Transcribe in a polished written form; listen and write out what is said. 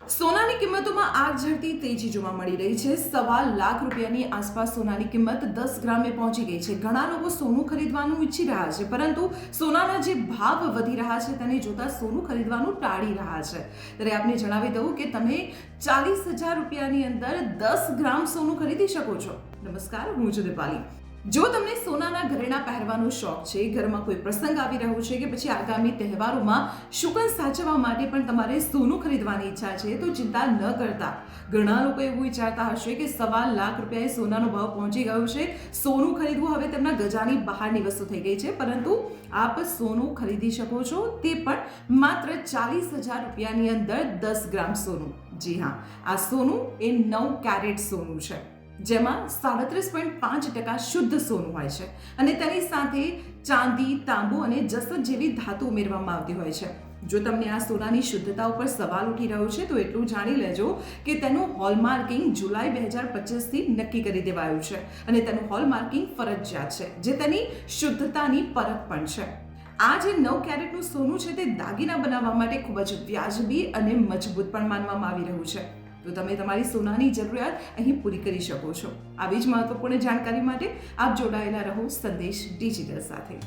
સોનાની કિંમતોમાં આગ ઝરતી તેજી જોવા મળી રહી છે। 1.25 લાખ રૂપિયાની આસપાસ સોનાની કિંમત 10 ગ્રામે પહોંચી ગઈ છે। ઘણા લોકો સોનું ખરીદવાનું ઈચ્છી રહ્યા છે, પરંતુ સોનાના જે ભાવ વધી રહ્યા છે તેને જોતા સોનું ખરીદવાનું ટાળી રહ્યા છે। ત્યારે આપને જણાવી દઉં કે તમે 40,000 રૂપિયાની અંદર 10 ગ્રામ સોનું ખરીદી શકો છો। નમસ્કાર, હું છું દીપાલી। જો તમને સોનાના ઘરેણાં પહેરવાનો શોખ છે, ઘરમાં કોઈ પ્રસંગ આવી રહ્યો છે કે પછી આગામી તહેવારોમાં શુકન સાચવવા માટે પણ તમારે સોનું ખરીદવાની ઈચ્છા છે, તો ચિંતા ન કરતા। ઘણા લોકો એવું વિચારતા હશે કે 1.25 લાખ રૂપિયાએ સોનાનો ભાવ પહોંચી ગયો છે, સોનું ખરીદવું હવે તેમના ગજાની બહારની વસ્તુ થઈ ગઈ છે, પરંતુ આપ સોનું ખરીદી શકો છો, તે પણ માત્ર 40,000 રૂપિયાની અંદર 10 ગ્રામ સોનું। જી હા, આ સોનું એ 9 કેરેટ સોનું છે, જેમાં 37.5% શુદ્ધ સોનું હોય છે અને તેની સાથે ચાંદી, તાંબુ અને જસત જેવી ધાતુ ઉમેરવામાં આવતી હોય છે। જો તમને આ સોનાની શુદ્ધતા ઉપર સવાલ ઉઠી રહ્યો છે તો એટલું જાણી લેજો કે તેનું હોલમાર્કિંગ જુલાઈ 2025થી નક્કી કરી દેવાયું છે અને તેનું હોલમાર્કિંગ ફરજિયાત છે, જે તેની શુદ્ધતાની પરખ પણ છે। આ જે 9 કેરેટનું સોનું છે તે દાગીના બનાવવા માટે ખૂબ જ વ્યાજબી અને મજબૂત પણ માનવામાં આવી રહ્યું છે। તો તમે તમારી સોનાની જરૂરિયાત અહીં પૂરી કરી શકો છો। આવી જ મહત્વપૂર્ણ જાણકારી માટે આપ જોડાયેલા રહો સંદેશ ડિજિટલ સાથે।